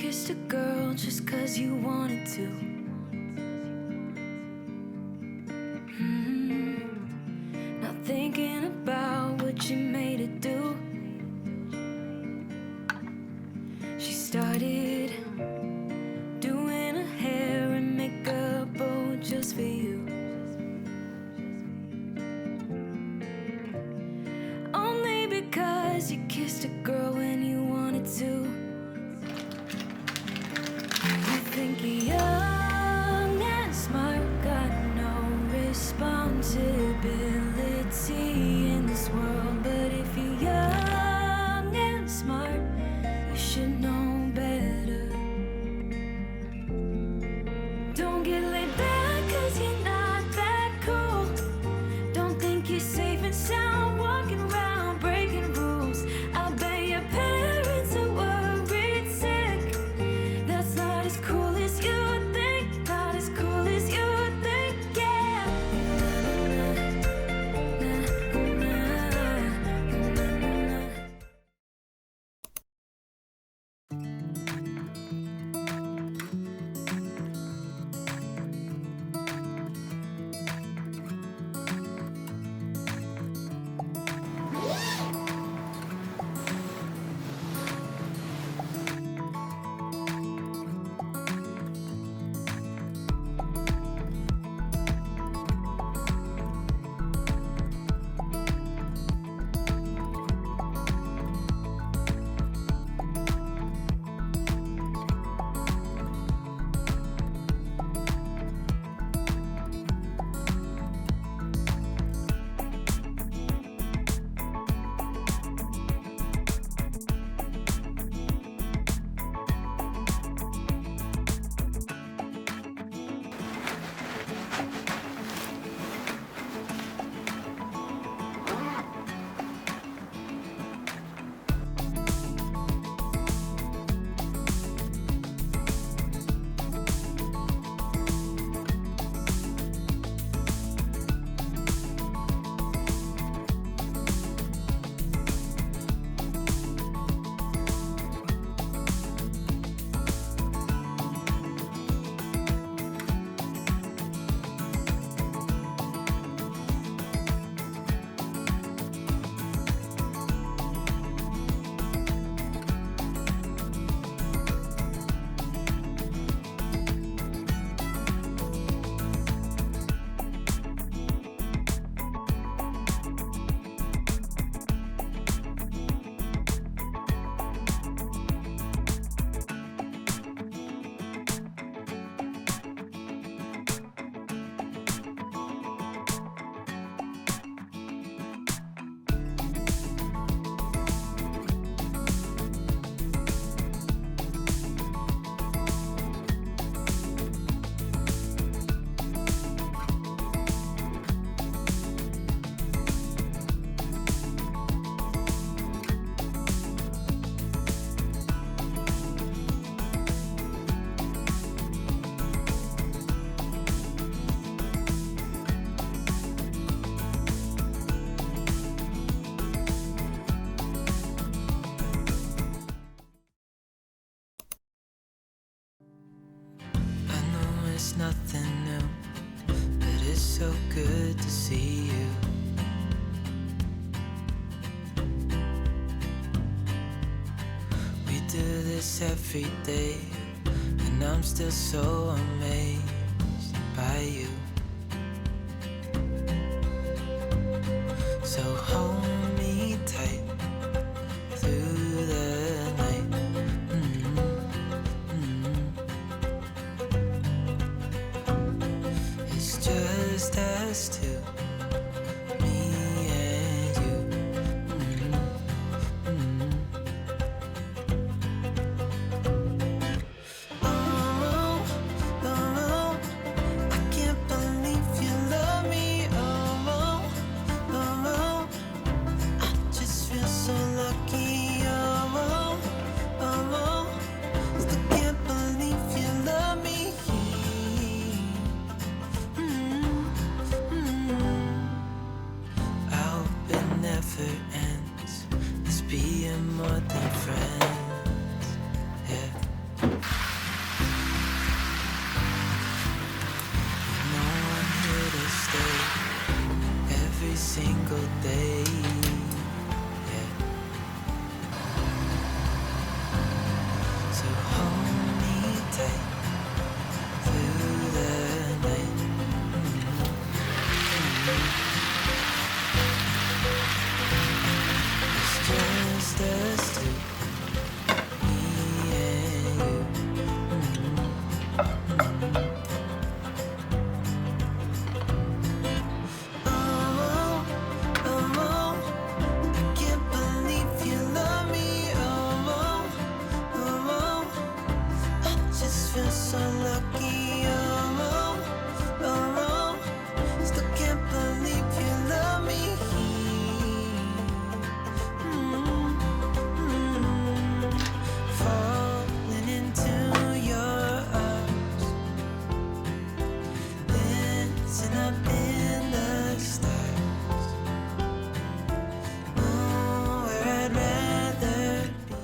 kissed a girl just 'cause you wanted to. Not thinking about what you made it do. She started doing her hair and makeup, oh, just for you. Only because you kissed a girl when you wanted to. You think you're young and smart, got no responsibility in this world. But if you're young and smart, you should know better. Don't get laid back 'cause you're not that cool. Don't think you're safe and sound walking around breaking rules. I bet your parents are worried sick. That's not as cool as you think. Not as cool as you think, yeah. It's nothing new, but it's so good to see you. We do this every day, and I'm still so amazed by you. So hold me tight through the night. It's just us two, me and you. Oh, oh, I can't believe you love me. Oh, oh, I just feel so lucky. Oh, oh, still can't believe you love me. I hope it never ends. Let's be more than friends. Yeah. single day. Yeah. So hold me tight through the night. It's just us two, me and you. Oh, oh, oh, I can't believe you love me. Oh, oh, oh, oh, I just feel so lucky. Oh, oh, oh, oh, still can't believe you love me. Falling into your arms, dancing up in the stars. Oh, where I'd rather be.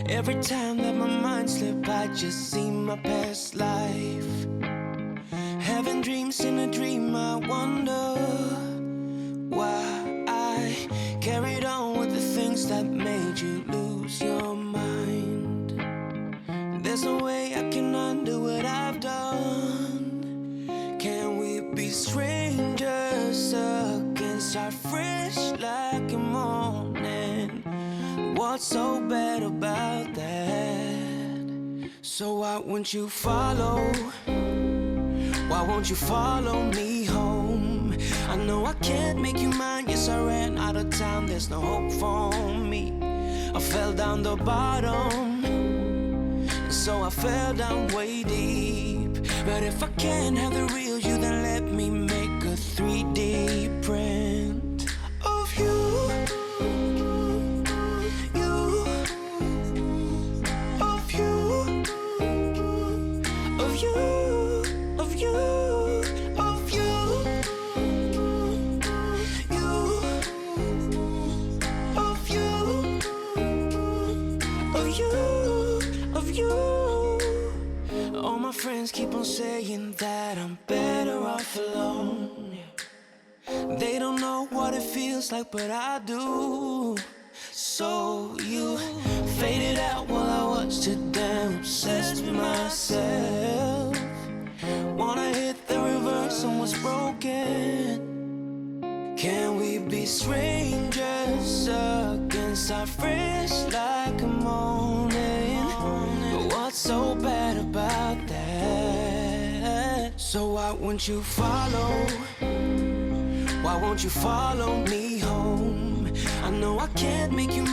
Every time that my mind slip, I just see my past life. Having dreams in a dream, I wonder why I carried on with the things that made you lose your mind. There's no way I can undo what I've done. Can we be strangers again, start fresh like a morning? What's so bad about that? So why won't you follow? Why won't you follow me home? I know I can't make you mine. Yes, I ran out of time. There's no hope for me. I fell down the bottom, so I fell down way deep. But if I can't have the real you, then let me make a 3D print of you. All my friends keep on saying that I'm better off alone. They don't know what it feels like, but I do. So you faded out while I watched it down, obsessed with myself. Wanna hit the reverse on what's broken. Can we be strangers again? Start fresh like a morning. But what's so bad about that? So why won't you follow? Why won't you follow me home? I know I can't make you